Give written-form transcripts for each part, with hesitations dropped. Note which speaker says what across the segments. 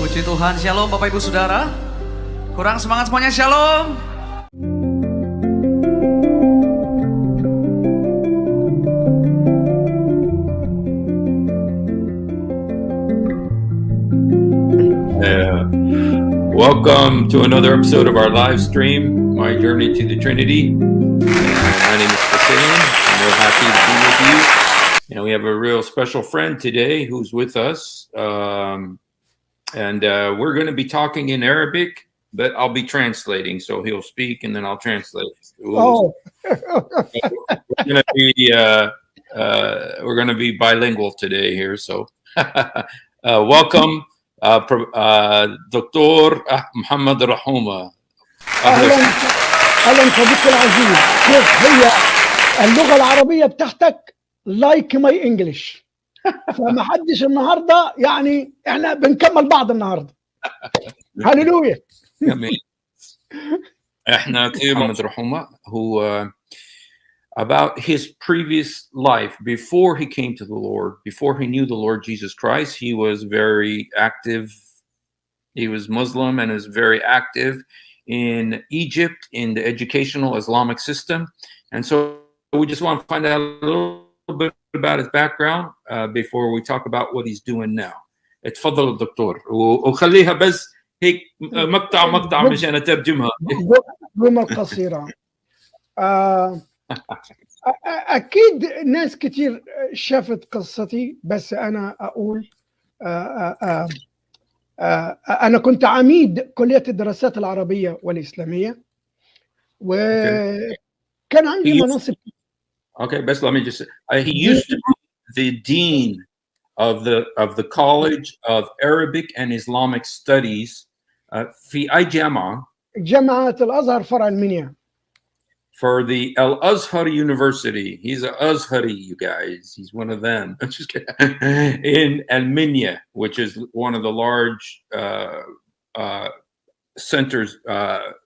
Speaker 1: Puji Tuhan, shalom Bapak Ibu Saudara. Kurang semangat semuanya, shalom.
Speaker 2: Welcome to another episode of our live stream, My Journey to the Trinity. My name is Hussein, and we're happy to be with you. And we have a real special friend today who's with us. We're going to be talking in Arabic, but I'll be translating. So he'll speak and then I'll translate.
Speaker 3: Oh.
Speaker 2: We're going to be bilingual today here. So welcome, دكتور محمد رحومة.
Speaker 3: أهلا صديقي العزيز. كيف هي اللغة العربية بتاعتك like my English؟ فما حدش النهارده، يعني احنا بنكمل بعض النهارده. هللويا.
Speaker 2: احنا كثير محمد رحومة who about his previous life before he came to the Lord, before he knew the Lord Jesus Christ. He was very active. He was Muslim and was very active in Egypt in the educational Islamic system. And so we just want to find out a little bit about his background before we talk about what he's doing now. اتفضل الدكتور وخليها بس هيك مقطع مشان اترجمها.
Speaker 3: جمل قصيرة. أكيد ناس كتير شافت قصتي، بس أنا أقول أنا كنت عميد كلية الدراسات العربية والإسلامية، وكان عندي مناصب.
Speaker 2: Okay, but let me just say, he used to be the dean of the College of Arabic and Islamic Studies في أي جامعة؟
Speaker 3: جامعة الأزهر فرع المنيا.
Speaker 2: For the Al-Azhar University. He's an Azhari, you guys. He's one of them. I'm just kidding. In Al-Minya, which is one of the large centers,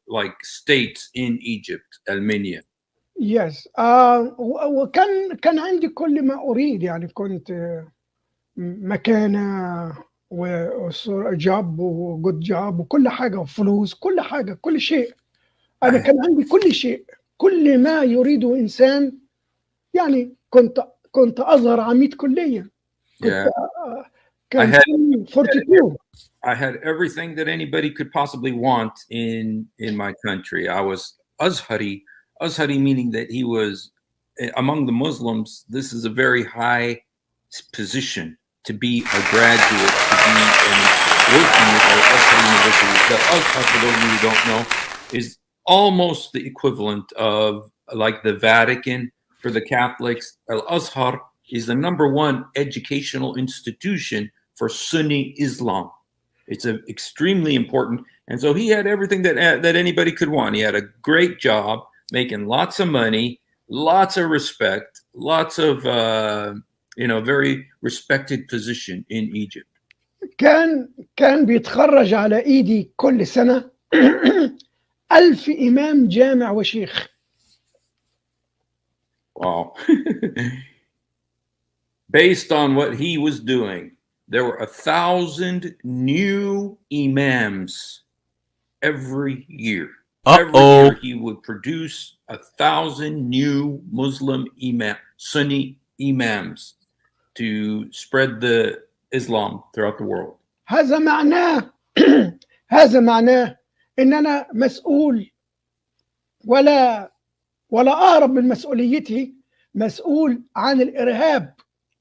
Speaker 2: like states in Egypt, Al-Minya.
Speaker 3: Yes. وكان عندي كل ما أريد، يعني كنت مكانة وجاب وجود جاب وكل حاجة وفلوس، كل حاجة، كل شيء. أنا كان عندي كل شيء، كل ما يريده إنسان. يعني كنت أزهر عميد كلية.
Speaker 2: Yeah.
Speaker 3: I
Speaker 2: had everything that anybody could possibly want in my country. I was Azhari meaning that he was among the Muslims. This is a very high position to be a graduate, to be working at Azhar University. The Azhar, for those of you who don't know, is almost the equivalent of like the Vatican for the Catholics. Al-Azhar is the #1 educational institution for Sunni Islam. It's extremely important. And so he had everything that anybody could want. He had a great job, making lots of money, lots of respect, lots of, very respected position in Egypt.
Speaker 3: كان بيتخرج على إيدي كل سنة 1000 إمام جامع وشيخ.
Speaker 2: Wow. Based on what he was doing, there were 1,000 new imams every year. Every year he would produce 1,000 new Muslim Sunni imams to spread the Islam throughout the world.
Speaker 3: هذا معناه إن أنا مسؤول ولا أهرب من مسؤوليتي. مسؤول عن الإرهاب،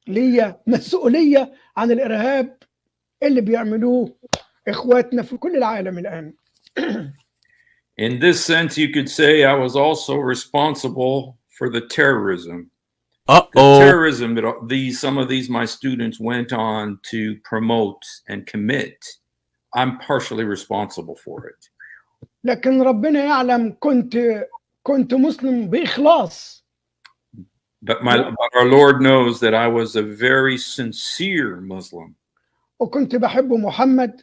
Speaker 3: ليا مسؤولية عن الإرهاب اللي بيعملوه إخواتنا في كل العالم الآن.
Speaker 2: In this sense, you could say I was also responsible for the terrorism. The terrorism that some of these my students went on to promote and commit. I'm partially responsible for it.
Speaker 3: لكن ربنا يعلم كنت مسلم بإخلاص.
Speaker 2: But our Lord knows that I was a very sincere Muslim.
Speaker 3: وكنت بحب محمد.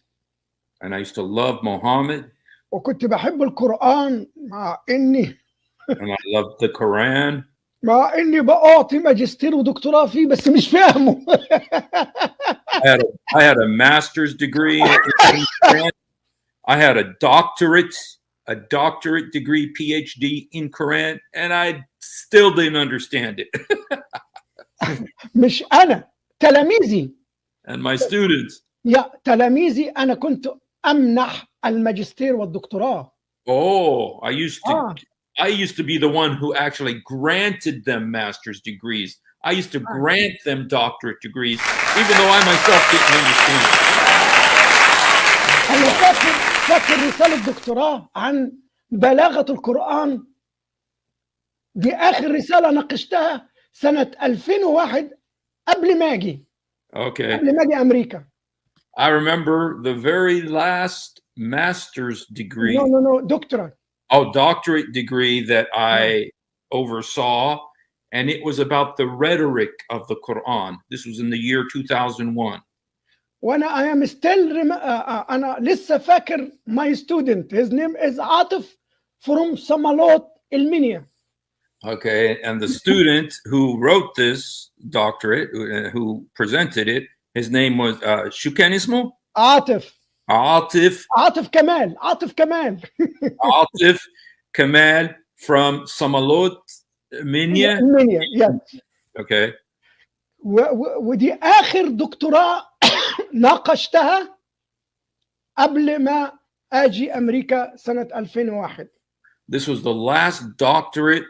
Speaker 2: And I used to love Muhammad.
Speaker 3: وكنت بحب القرآن مع إني.
Speaker 2: And I loved the Quran.
Speaker 3: مع اني بقاطي ماجستير ودكتوراه فيه بس مش فاهمه.
Speaker 2: I had a master's degree in Quran. I had a doctorate degree, PhD in Quran, and I still didn't understand it.
Speaker 3: مش انا، تلاميذي.
Speaker 2: And my students.
Speaker 3: يا تلاميذي انا كنت امنح الماجستير والدكتوراه.
Speaker 2: Oh, I used to be the one who actually granted them master's degrees. I used to grant them doctorate degrees, even though I myself didn't understand it.
Speaker 3: أنا فاكر رسالة دكتوراه عن بلاغة القرآن. دي آخر رسالة ناقشتها سنة 2001 قبل ما أجي.
Speaker 2: Okay.
Speaker 3: قبل ما أجي أمريكا.
Speaker 2: I remember the very last master's degree.
Speaker 3: No, doctorate.
Speaker 2: Oh, doctorate degree that I oversaw, and it was about the rhetoric of the Quran. This was in the year 2001.
Speaker 3: وأنا I am still أنا لسه فاكر my student. His name is Atif from Samalot, Armenia.
Speaker 2: Okay, and the student who wrote this doctorate, who presented it, his name was Shukan Ismo?
Speaker 3: Atif
Speaker 2: Kamal. Atif Kamal from Samalot, Armenia.
Speaker 3: Yes.
Speaker 2: Okay.
Speaker 3: ودي آخر دكتوراه ناقشتها قبل ما أجي أمريكا سنة 2001.
Speaker 2: This was the last doctorate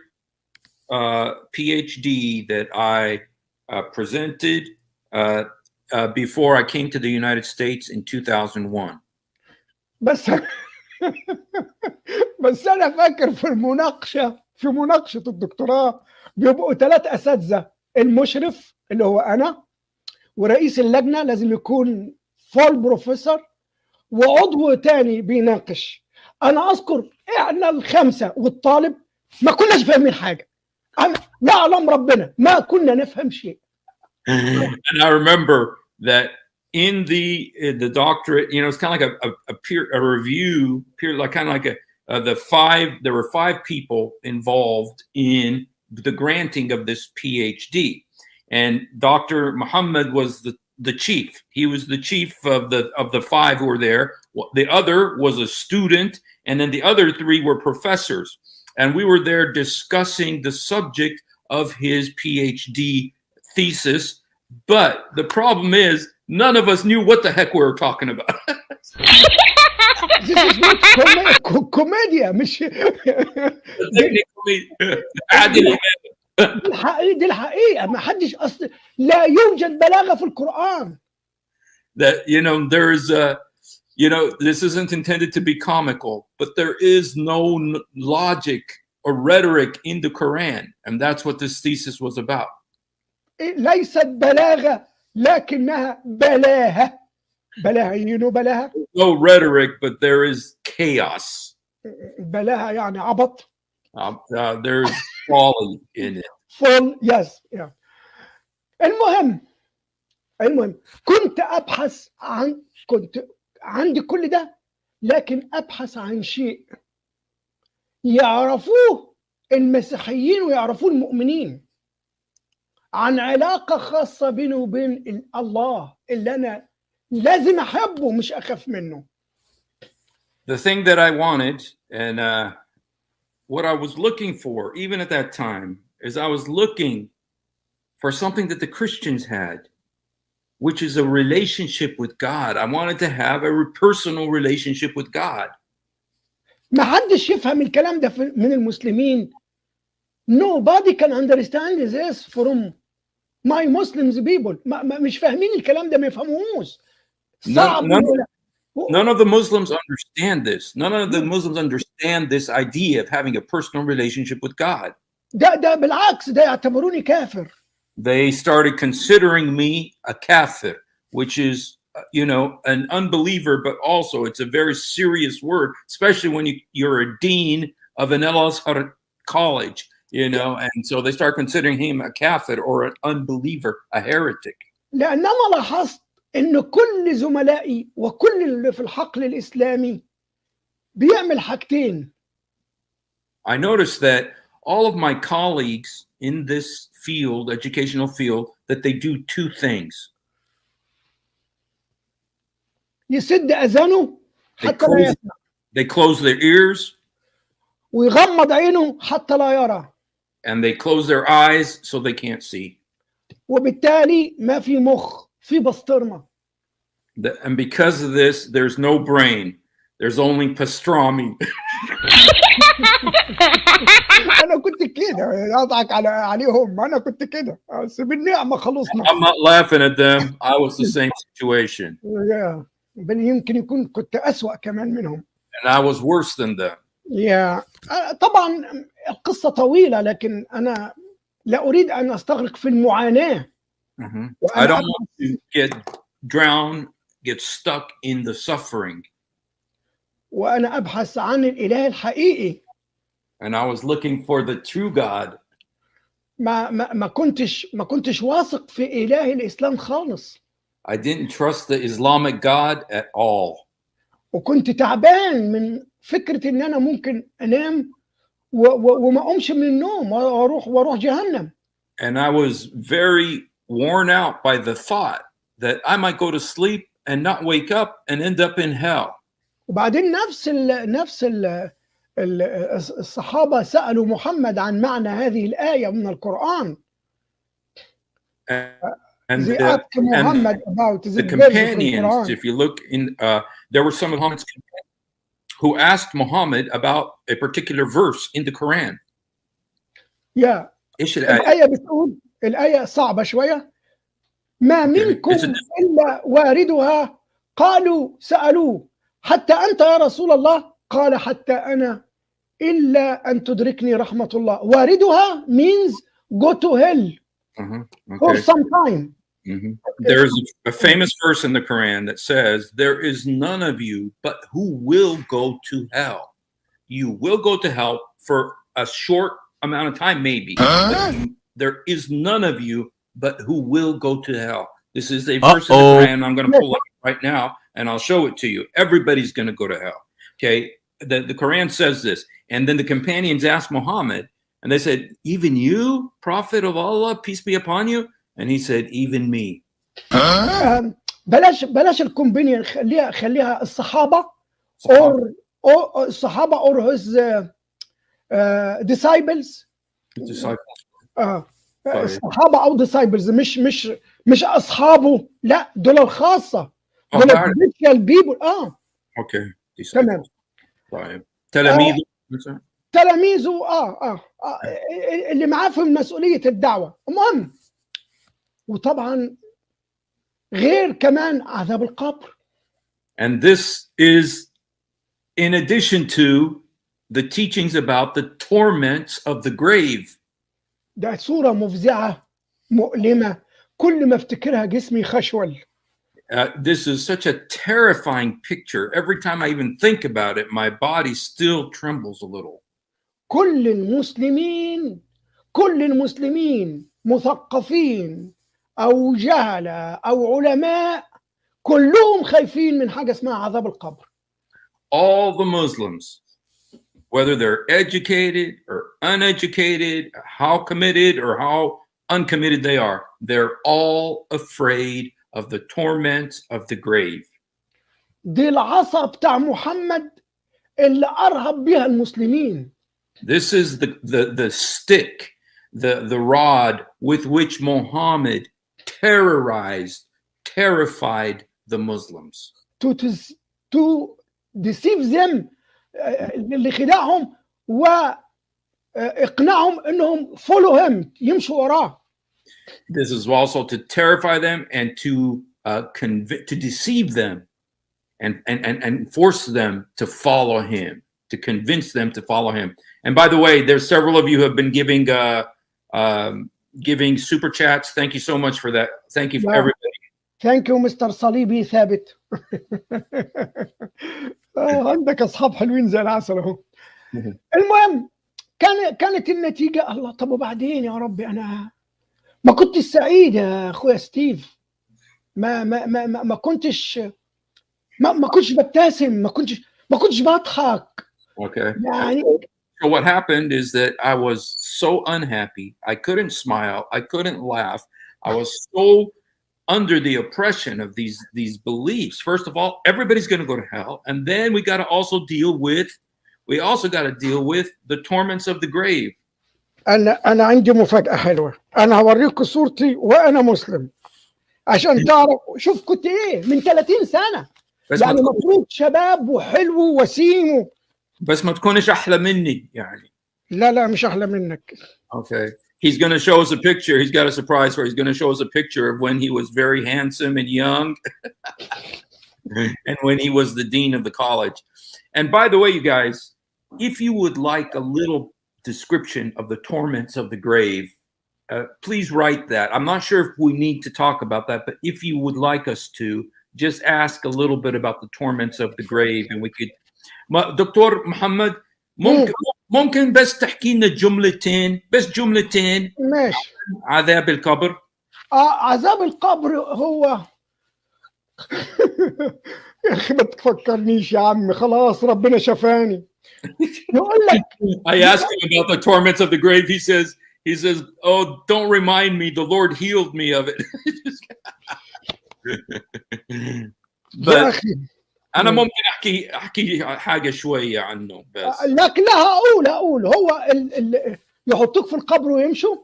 Speaker 2: PhD that I presented before I came to the United States in 2001.
Speaker 3: بس أنا فاكر في مناقشة الدكتوراه بيبقوا 3 أساتذة، المشرف اللي هو أنا، ورئيس اللجنة لازم يكون فول بروفيسور، وعضو تاني بيناقش. أنا أذكر إحنا ال5 والطالب ما كناش فاهمين حاجة. أنا يعلم ربنا ما كنا نفهم شيء.
Speaker 2: And I remember that in the doctorate, it's kind of like a review, like kind of like there were 5 people involved in the granting of this PhD, and Dr. Muhammad was the chief. He was the chief of the 5 who were there. The other was a student, and then the other 3 were professors. And we were there discussing the subject of his PhD thesis. But the problem is, none of us knew what the heck we were talking about.
Speaker 3: This is not كوميديا مش دي الحقيقة. ما حدش أصلا، لا يوجد بلاغة في القرآن.
Speaker 2: That there is this isn't intended to be comical, but there is no logic or rhetoric in the Quran, and that's what this thesis was about.
Speaker 3: ليست بلاغة لكنها بلاهة. بلاهة.
Speaker 2: No rhetoric, but there is chaos.
Speaker 3: بلاهة يعني عبط.
Speaker 2: There's folly in it.
Speaker 3: Yes, yeah. المهم كنت عندي كل ده، لكن أبحث عن شيء يعرفوه المسيحيين ويعرفوه المؤمنين، عن علاقة خاصة بيني وبين الله اللي أنا لازم أحبه مش أخاف منه.
Speaker 2: The thing that I wanted and what I was looking for, even at that time, is I was looking for something that the Christians had, which is a relationship with God. I wanted to have a personal relationship with God.
Speaker 3: ما حدش يفهم الكلام ده من المسلمين. Nobody can understand this from my Muslims people. مش فاهمين الكلام ده، ما يفهموهوش. صعب.
Speaker 2: None of the Muslims understand this. None of the Muslims understand this idea of having a personal relationship with God.
Speaker 3: ده بالعكس، ده يعتبروني كافر.
Speaker 2: They started considering me a kafir, which is, an unbeliever, but also it's a very serious word, especially when you're a dean of an Al-Azhar college, and so they start considering him a kafir or an unbeliever, a heretic.
Speaker 3: لأنما لاحظت إن كل زملائي وكل اللي في الحقل الإسلامي بيعمل حاجتين.
Speaker 2: I noticed that all of my colleagues in this field, educational field, that they do two things.
Speaker 3: يسد اذانه
Speaker 2: They
Speaker 3: حتى لا
Speaker 2: close,
Speaker 3: يسمع
Speaker 2: they close their ears
Speaker 3: ويغمض عينه حتى لا يرى
Speaker 2: and they close their eyes so they can't see.
Speaker 3: وبالتالي ما في مخ في بسطرمه.
Speaker 2: And because of this, there's no brain. There's only pastrami.
Speaker 3: انا كنت كده اضحك عليهم انا كنت كده بس بالنعمه خلصنا.
Speaker 2: I'm not laughing at them. I was the same situation.
Speaker 3: بل يمكن يكون كنت اسوأ كمان منهم.
Speaker 2: And I was worse than them.
Speaker 3: طبعا القصه طويله لكن انا لا اريد ان استغرق في المعاناه.
Speaker 2: I don't want to get stuck in the suffering.
Speaker 3: وانا ابحث عن الاله الحقيقي.
Speaker 2: And I was looking for the true God.
Speaker 3: ما كنتش واثق في اله الاسلام خالص.
Speaker 2: I didn't trust the Islamic God at all.
Speaker 3: وكنت تعبان من فكره ان انا ممكن انام وما اقومش من النوم واروح جهنم.
Speaker 2: And I was very worn out by the thought that I might go to sleep and not wake up and end up in hell.
Speaker 3: وبعدين نفس الصحابة سألوا محمد عن معنى هذه الآية من القرآن.
Speaker 2: And
Speaker 3: the
Speaker 2: companions, if you look in, there were some of Muhammad's companions who asked Muhammad about a particular verse in the Quran.
Speaker 3: الآية بتقول الآية صعبة شوية. ما منكم إلا واردها قالوا سألوه حتى أنت يا رسول الله قال حتى أنا إلا أن تدركني رحمة الله. واردها means go to hell for some time.
Speaker 2: There's a famous verse in the Quran that says, there is none of you but who will go to hell. You will go to hell for a short amount of time, maybe. But there is none of you but who will go to hell. This is a verse in the Quran. I'm going to pull it right now and I'll show it to you. Everybody's going to go to hell. Okay. The Quran says this. And then the companions asked Muhammad and they said, even you, Prophet of Allah, peace be upon you? And he said, even me.
Speaker 3: بلاش الكومبينيون خليها الصحابة or الصحابة or his disciples. الصحابة أو disciples مش أصحابه لا دول الخاصة دول special people.
Speaker 2: اوكي
Speaker 3: تمام.
Speaker 2: طيب تلاميذه
Speaker 3: اللي معاه في مسؤولية الدعوة. المهم وطبعا غير كمان عذاب القبر.
Speaker 2: And this is in addition to the teachings about the torments of the grave.
Speaker 3: ده صورة مفزعة مؤلمة كل ما افتكرها جسمي خشول.
Speaker 2: This is such a terrifying picture. Every time I even think about it, my body still trembles a little.
Speaker 3: كل المسلمين مثقفين أو جهلة أو علماء كلهم خايفين من حاجة اسمها عذاب القبر.
Speaker 2: All the Muslims, whether they're educated or uneducated, how committed or how uncommitted they are, they're all afraid of the torments of the grave.
Speaker 3: دي العصا بتاع محمد اللي أرهب بها المسلمين.
Speaker 2: This is the stick, the rod with which Muhammad terrified the Muslims.
Speaker 3: To deceive them, لخداعهم وإقناعهم إنهم follow him يمشوا وراه.
Speaker 2: This is also to terrify them and to deceive them and force them to follow him, to convince them to follow him. And by the way, there's several of you who have been giving super chats. Thank you so much for that. Thank you for everybody.
Speaker 3: Thank you, Mr. صليبي ثابت. عندك أصحاب حلوين زي العسل أهو. المهم كانت النتيجة الله. طب وبعدين يا ربي أنا ما كنتش سعيد يا أخويا ستيف. ما كنتش ببتسم، ما كنتش بضحك.
Speaker 2: Okay.
Speaker 3: يعني
Speaker 2: So what happened is that I was so unhappy. I couldn't smile. I couldn't laugh. I was so under the oppression of these beliefs. First of all, everybody's going to go to hell, and then we got to also deal with the torments of the grave.
Speaker 3: أنا عندي مفاجأة حلوة. أنا هوريكم صورتي وأنا مسلم عشان تعرف. شوف كنت إيه من 30 سنة. يعني المفروض شباب وحلو وسيم.
Speaker 2: بس ما تكونش أحلى مني يعني.
Speaker 3: لا مش أحلى منك.
Speaker 2: Okay. He's going to show us a picture. He's got a surprise for us. He's going to show us a picture of when he was very handsome and young and when he was the dean of the college. And by the way, you guys, if you would like a little description of the torments of the grave, please write that. I'm not sure if we need to talk about that, but if you would like us to, just ask a little bit about the torments of the grave, and we could. Dr. Muhammad, ممكن بس تحكي لنا جملتين
Speaker 3: ماشي.
Speaker 2: عذاب القبر.
Speaker 3: عذاب القبر هو يا اخي ما تفكرنيش يا عم، خلاص ربنا شفاني. يقول لك
Speaker 2: I asked him about the torments of the grave. He says, oh, don't remind me, the Lord healed me of it. But أنا ممكن أحكي حاجة شوية عنه بس.
Speaker 3: لكن لا هقول هو يحطوك في القبر ويمشوا،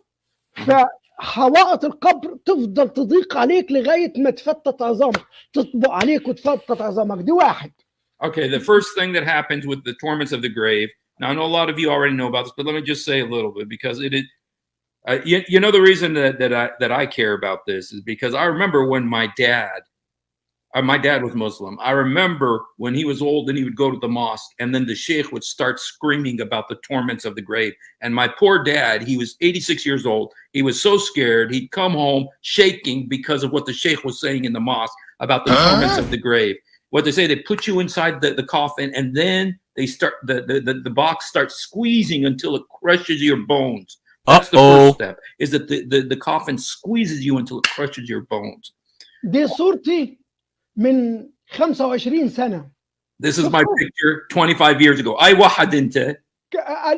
Speaker 3: فحوائط القبر تفضل تضيق عليك لغاية ما تفتت عظامك، تطبق عليك وتفتت عظامك. دي واحد.
Speaker 2: Okay, the first thing that happens with the torments of the grave. Now I know a lot of you already know about this, but let me just say a little bit, because it is. You know, the reason that I care about this is because I remember when my dad was Muslim. I remember when he was old and he would go to the mosque, and then the sheikh would start screaming about the torments of the grave. And my poor dad, he was 86 years old. He was so scared. He'd come home shaking because of what the sheikh was saying in the mosque about the torments of the grave. What they say, they put you inside the coffin, and then they start the box starts squeezing until it crushes your bones. That's the first step, is that the coffin squeezes you until it crushes your bones.
Speaker 3: دي صورتي من 25 سنة.
Speaker 2: This is my picture 25 years ago. أي واحد أنت؟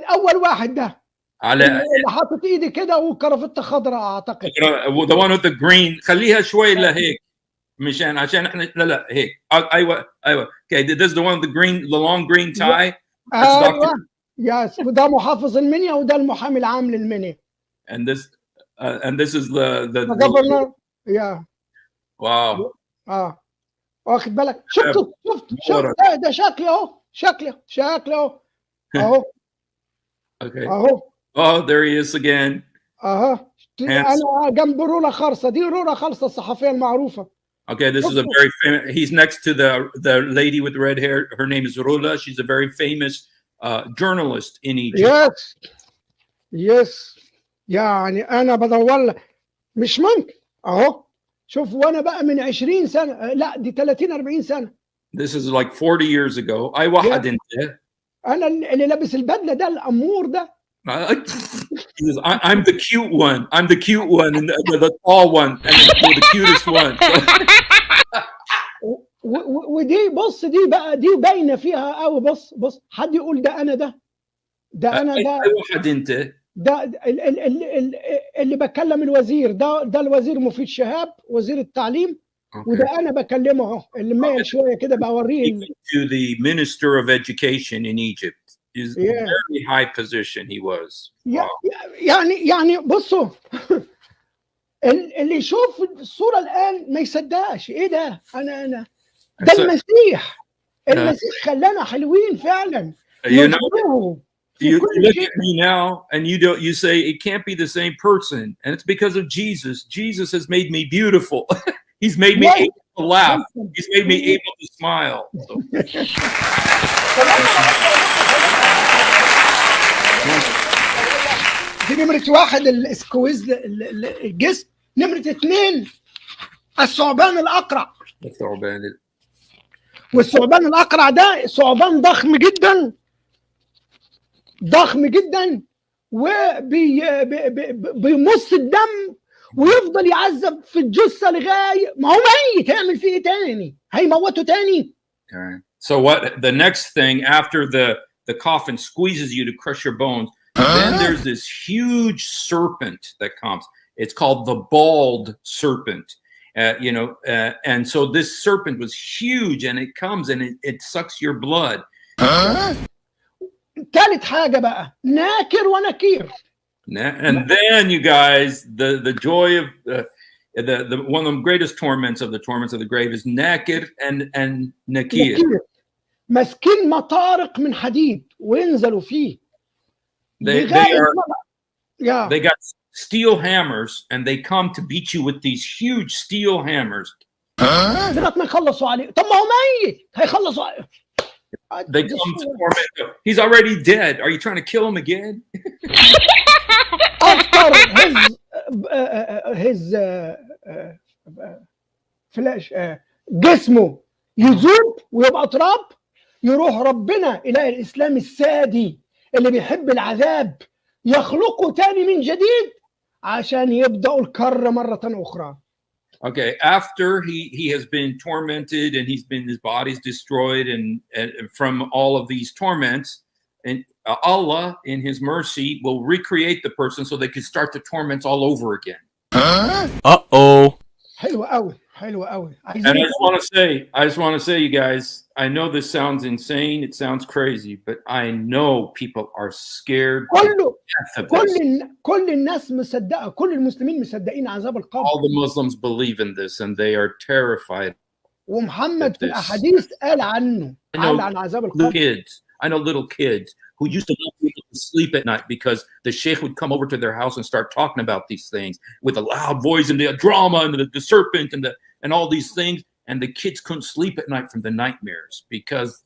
Speaker 3: أول واحد ده.
Speaker 2: على
Speaker 3: اللي حاطط إيدي كده وكرافتة خضراء أعتقد.
Speaker 2: The one with the green. خليها شوي لهيك. مشان عشان إحنا لا هيك. أيوة. Okay, this is the one with the green, the long green tie.
Speaker 3: أيوة. Yes. وده محافظ المنيا وده المحامي العام للمنيا.
Speaker 2: And this is the
Speaker 3: governor. Yeah.
Speaker 2: Wow.
Speaker 3: واخد بالك؟ شفت ده شكلي اهو اهو.
Speaker 2: Okay.
Speaker 3: اهو.
Speaker 2: Oh, there he is again.
Speaker 3: انا جنب رولا خالصة. دي رولا خالصة الصحفية المعروفة.
Speaker 2: Okay, this is a very famous. He's next to the lady with red hair. Her name is Rula. She's a very famous journalist in Egypt.
Speaker 3: Yes. يعني انا بدور مش ممكن اهو. شوف وانا بقى من 20 سنة، لا دي 30-40 سنة.
Speaker 2: This is like 40 years ago. أي واحد أنت؟
Speaker 3: أنا اللي لابس البدلة ده الأمور ده.
Speaker 2: I'm the cute one. I'm the cute one, and the tall one, and the cutest one.
Speaker 3: ودي بص، دي بقى دي باينة فيها قوي. بص حد يقول ده أنا ده أنا ده.
Speaker 2: أي واحد أنت؟
Speaker 3: ده اللي بكلم الوزير ده الوزير مفيد شهاب، وزير التعليم. وده انا بكلمه اهو، اللي مايل شويه كده بوريه.
Speaker 2: To the Minister of Education in Egypt. Is a very high position he was.
Speaker 3: يعني بصوا اللي يشوف الصوره الان ما يصدقش. ايه ده؟ انا ده المسيح خلانا حلوين فعلا.
Speaker 2: You look at me now and you say it can't be the same person, and it's because of Jesus. Jesus has made me beautiful. He's made me able to laugh. He's made me able to smile. So.
Speaker 3: دي نمرة واحد السكويز الجسم. نمرة 2 الثعبان الأقرع. والثعبان الأقرع ده ثعبان ضخم جدا وبيمص الدم ويفضل يعذب في الجثة لغاية ما هو ميت. هيعمل فيه ايه تاني؟ هيموته تاني.
Speaker 2: So what the next thing after the coffin squeezes you to crush your bones. Then there's this huge serpent that comes. It's called the bald serpent. And so this serpent was huge, and it comes and it sucks your blood.
Speaker 3: ثالث حاجة بقى ناكر ونكير.
Speaker 2: And then, you guys, the joy of the one of the greatest torments of the grave is nakir and nakir.
Speaker 3: ماسكين مطارق من حديد وينزلوا فيه.
Speaker 2: They got steel hammers, and they come to beat you with these huge steel hammers.
Speaker 3: لغاية ما يخلصوا عليه. طب ما هو ميت هيخلصوا عليه.
Speaker 2: They come to torment him. He's already dead. Are you trying to kill him again?
Speaker 3: After his flesh جسمه يذوب ويبقى تراب، يروح ربنا إله الإسلام السادي اللي بيحب العذاب يخلقه تاني من جديد عشان يبدأوا الكر مرة أخرى.
Speaker 2: Okay, after he has been tormented and his body's destroyed and from all of these torments, and Allah in his mercy will recreate the person so they can start the torments all over again.
Speaker 1: Uh-oh.
Speaker 3: حلوة قوي حلوة قوي.
Speaker 2: And I just want to say, you guys, I know this sounds insane, it sounds crazy, but I know people are scared to death of this.
Speaker 3: كل الناس مصدقة، كل المسلمين مصدقين عذاب القبر.
Speaker 2: All the Muslims believe in this, and they are terrified.
Speaker 3: ومحمد في الأحاديث قال عنه، قال عن عذاب القبر.
Speaker 2: I know little kids who used to not be able to sleep at night because the sheikh would come over to their house and start talking about these things with a loud voice and the drama and the serpent and all these things, and the kids couldn't sleep at night from the nightmares because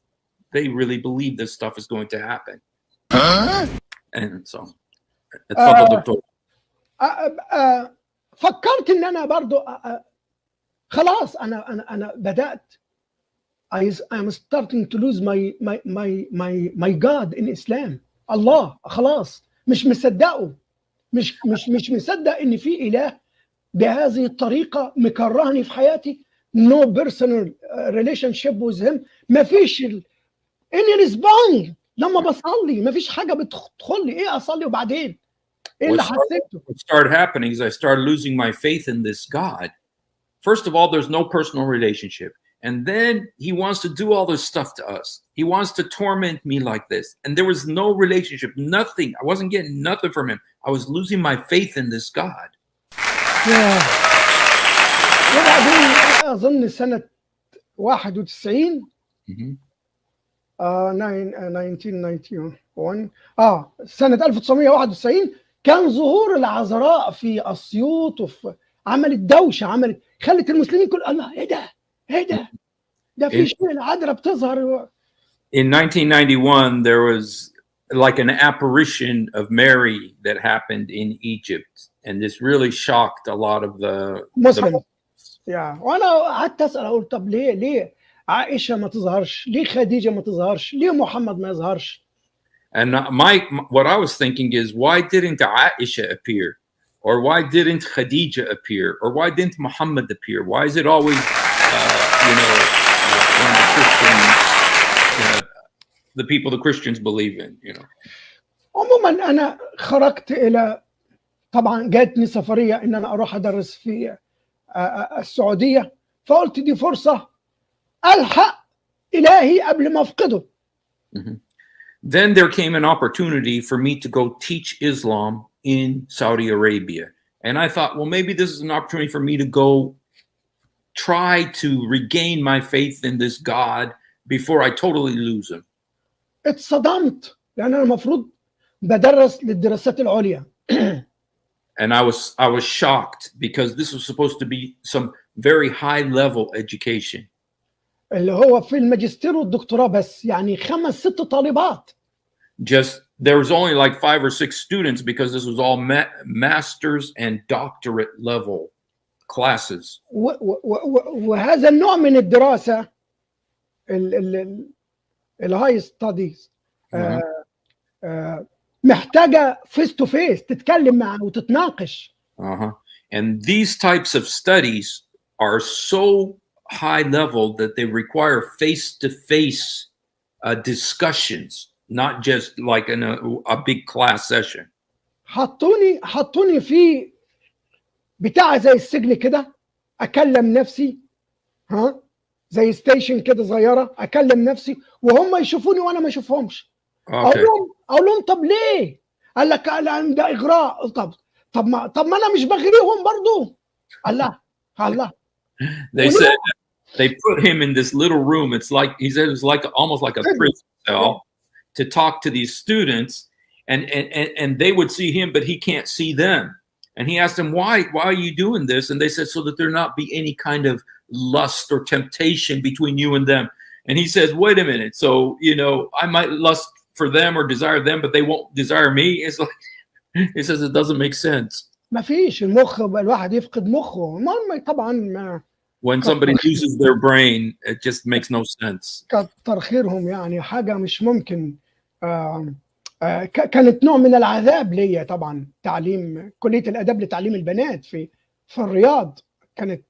Speaker 2: they really believe this stuff is going to happen. And so
Speaker 3: فكرت ان انا برضو خلاص انا بدأت I am starting to lose my God in Islam. الله خلاص مش مصدقه، مش مصدق ان في اله بهذه الطريقه مكرهني في حياتي. No personal relationship with him. ما فيش اني ريسبوند لما بصلي، ما فيش حاجه بتدخل لي. ايه اصلي وبعدين ايه اللي حسيته؟
Speaker 2: What started happening is I started losing my faith in this God. First of all, there's no personal relationship. And then he wants to do all this stuff to us. He wants to torment me like this. And there was no relationship, nothing. I wasn't getting nothing from him. I was losing my faith in this God.
Speaker 3: وبعدين أظن سنة 91 1991 سنة 1991 كان ظهور العذراء في أسيوط، وفي عملت دوشة، خلت المسلمين كل الله ايه ده؟ ايه ده؟ ده في شيء العذراء بتظهر.
Speaker 2: In 1991 there was like an apparition of Mary that happened in Egypt, and this really shocked a lot of the Muslims.
Speaker 3: وانا قعدت اسال اقول طب ليه عائشه ما تظهرش؟ ليه خديجه ما تظهرش؟ ليه محمد ما يظهرش؟
Speaker 2: And what I was thinking is, why didn't Aisha appear, or why didn't Khadija appear, or why didn't Muhammad appear? Why is it always when the Christians, the people the Christians believe in,
Speaker 3: عموما انا خرجت الى، طبعا جاتني سفريه ان انا اروح ادرس في السعوديه، فقلت دي فرصه الحق الهي قبل ما افقده.
Speaker 2: Then there came an opportunity for me to go teach Islam in Saudi Arabia, and I thought, well, maybe this is an opportunity for me to go try to regain my faith in this God before I totally lose him.
Speaker 3: اتصدمت لان انا المفروض بدرس للدراسات العليا.
Speaker 2: And I was shocked because this was supposed to be some very high level education.
Speaker 3: اللي هو في الماجستير والدكتوراه بس، يعني 5-6 طالبات.
Speaker 2: Just there was only like 5 or 6 students because this was all master's and doctorate level classes.
Speaker 3: وهذا النوع من الدراسة الهاي ستاديز محتاجة فيس تو فيس تتكلم معه وتتناقش.
Speaker 2: And these types of studies are so high level that they require face-to-face discussions not just like in a big class session.
Speaker 3: حطوني في بتاع زي السجن كده، اكلم نفسي، ها، زي ستيشن كده صغيره، اكلم نفسي وهم يشوفوني وانا ما اشوفهمش. اقول لهم طب ليه؟ قال لك ده اغراء. طب ما انا مش بغريهم برضو. الله.
Speaker 2: They said they put him in this little room. It's like, he said, it's like almost like a prison cell to talk to these students, and they would see him, but he can't see them. And he asked them, why are you doing this? And they said, so that there not be any kind of lust or temptation between you and them. And he says, wait a minute. So, you know, I might lust for them or desire them, but they won't desire me. It's like, he says, it doesn't make sense.
Speaker 3: ما فيش المخ، الواحد يفقد مخه. طبعا ما
Speaker 2: when somebody loses their brain, it just makes no sense.
Speaker 3: كتر خيرهم، يعني حاجة مش ممكن. كانت نوع من العذاب ليا طبعا. تعليم كلية الآداب لتعليم البنات في الرياض كانت